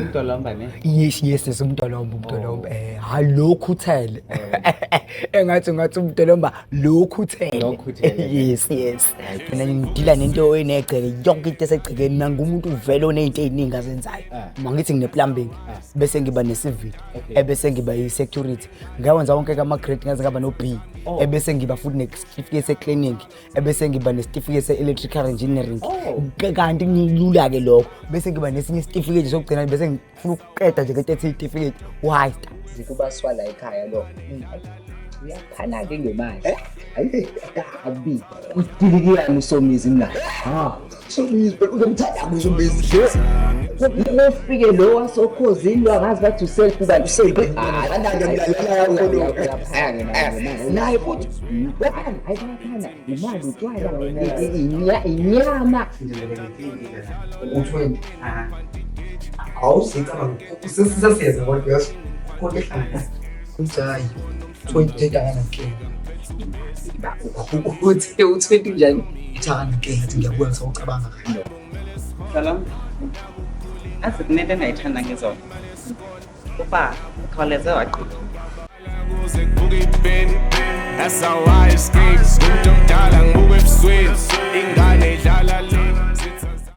umntolomba ne? Yes umntolomba hayi lokhuthele engathi umntolomba lokhuthele yes mina ngidila nento enegceke yonke into esegcekeni nangumuntu uvela onezinto eziningi azenzayo mangithi ngine plumbing bese ngiba ne civil ebese ngiba i security ngawenza wonke ama grade ngaze ngaba no B ebese ngiba futhi ne certificate se cleaning ebese ngiba ne certificate se electrical engineering kanti ngilula ke lokho bese ngiba nesinye certificate sokugcina bese ngifuna ukuqeda nje ke certificate why zikubaswa la ekhaya lo uyaphana ke ngemali hayi abi udilikiyani usomizi mina somizi uzomthanda kuzomizi ufike lo wasokhozini wangazi bathi uself kuba uself naye futhi hayiphana imali utwala inyama uthweni awuzika usisasiyeza kodwa kodwa uzayi soyithetha nake uthi njani ithana nake ngathi ngiyabuya sawucabanga kahle Salam. Azikunento engayithanda ngezona. Uba khawuleze waqhubha. That's how I escape. Umuntu omdala ngibuka ebusweni ingane idlala le